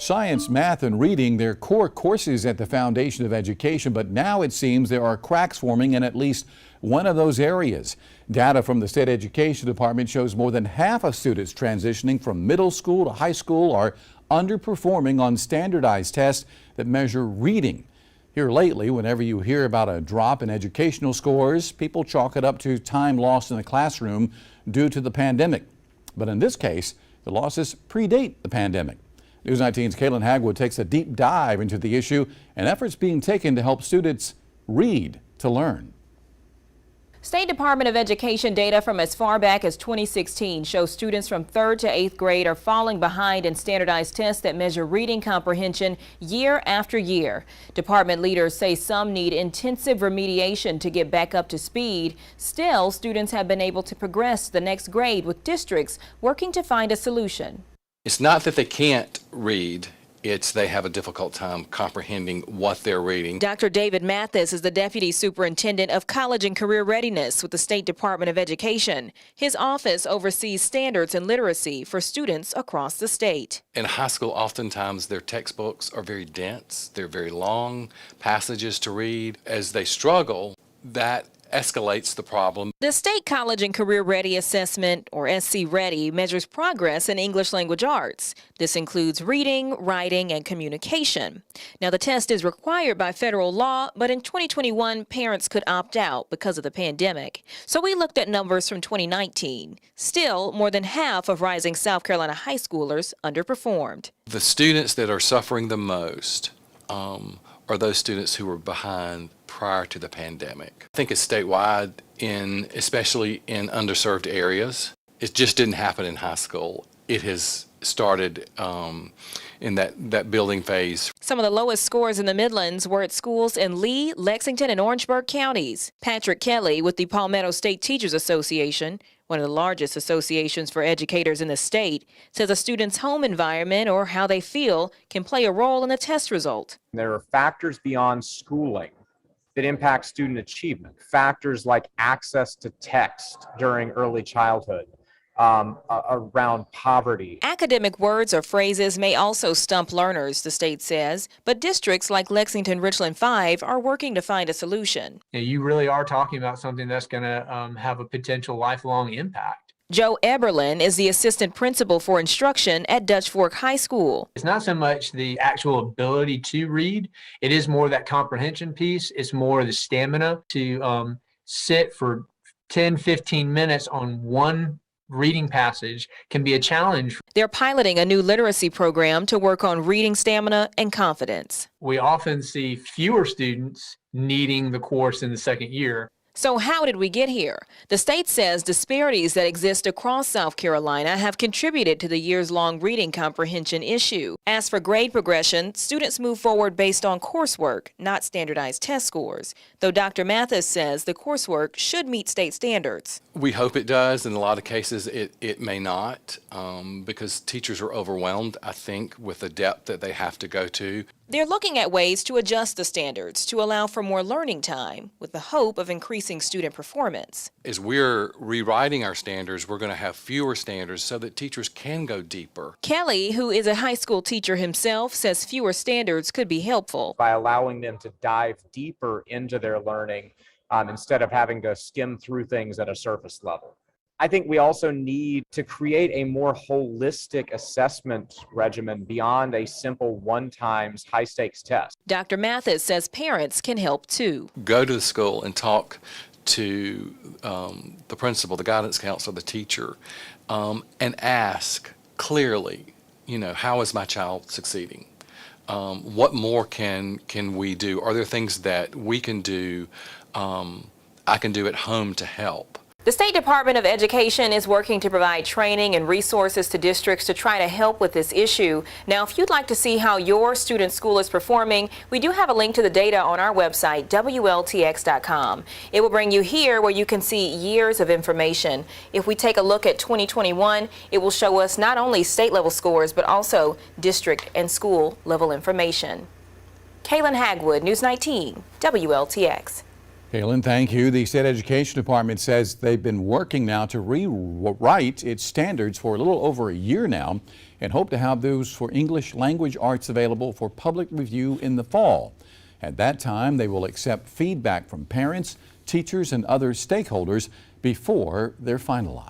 Science, math, and reading, they're core courses at the foundation of education, but now it seems there are cracks forming in at least one of those areas. Data from the State Education Department shows more than half of students transitioning from middle school to high school are underperforming on standardized tests that measure reading. Here lately, whenever you hear about a drop in educational scores, people chalk it up to time lost in the classroom due to the pandemic. But in this case, the losses predate the pandemic. News 19's Caitlin Hagwood takes a deep dive into the issue and efforts being taken to help students read to learn. State Department of Education data from as far back as 2016 shows students from 3rd to 8th grade are falling behind in standardized tests that measure reading comprehension year after year. Department leaders say some need intensive remediation to get back up to speed. Still, students have been able to progress to the next grade, with districts working to find a solution. It's not that they can't read, it's they have a difficult time comprehending what they're reading. Dr. David Mathis is the Deputy Superintendent of College and Career Readiness with the State Department of Education. His office oversees standards and literacy for students across the state. In high school, oftentimes their textbooks are very dense, they're very long passages to read. As they struggle, that escalates the problem. The State College and Career Ready Assessment, or SC Ready, measures progress in English language arts. This includes reading, writing, and communication. Now, the test is required by federal law, but in 2021, parents could opt out because of the pandemic. So we looked at numbers from 2019. Still, more than half of rising South Carolina high schoolers underperformed. The students that are suffering the most are those students who were behind prior to the pandemic. I think it's statewide, especially in underserved areas. It just didn't happen in high school. It has started in that building phase. Some of the lowest scores in the Midlands were at schools in Lee, Lexington, and Orangeburg counties. Patrick Kelly with the Palmetto State Teachers Association, one of the largest associations for educators in the state, says a student's home environment or how they feel can play a role in the test result. There are factors beyond schooling that impact student achievement. Factors like access to text during early childhood, around poverty. Academic words or phrases may also stump learners, the state says, but districts like Lexington Richland 5 are working to find a solution. You really are talking about something that's going to have a potential lifelong impact. Joe Eberlin is the assistant principal for instruction at Dutch Fork High School. It's not so much the actual ability to read, it is more that comprehension piece. It's more the stamina to sit for 10, 15 minutes on one reading passage can be a challenge. They're piloting a new literacy program to work on reading stamina and confidence. We often see fewer students needing the course in the second year. So how did we get here? The state says disparities that exist across South Carolina have contributed to the years-long reading comprehension issue. As for grade progression, students move forward based on coursework, not standardized test scores, though Dr. Mathis says the coursework should meet state standards. We hope it does. In a lot of cases, it may not, because teachers are overwhelmed, I think, with the depth that they have to go to. They're looking at ways to adjust the standards to allow for more learning time, with the hope of increasing student performance. As we're rewriting our standards, we're going to have fewer standards so that teachers can go deeper. Kelly, who is a high school teacher himself, says fewer standards could be helpful. By allowing them to dive deeper into their learning instead of having to skim through things at a surface level. I think we also need to create a more holistic assessment regimen beyond a simple one-time high-stakes test. Dr. Mathis says parents can help too. Go to the school and talk to the principal, the guidance counselor, the teacher, and ask clearly, how is my child succeeding? What more can we do? Are there things that we can do, I can do at home to help? The State Department of Education is working to provide training and resources to districts to try to help with this issue. Now, if you'd like to see how your student school is performing, we do have a link to the data on our website, WLTX.com. It will bring you here where you can see years of information. If we take a look at 2021, it will show us not only state level scores, but also district and school level information. Caitlin Hagwood, News 19, WLTX. Kaylin, thank you. The State Education Department says they've been working now to rewrite its standards for a little over a year now and hope to have those for English language arts available for public review in the fall. At that time, they will accept feedback from parents, teachers, and other stakeholders before they're finalized.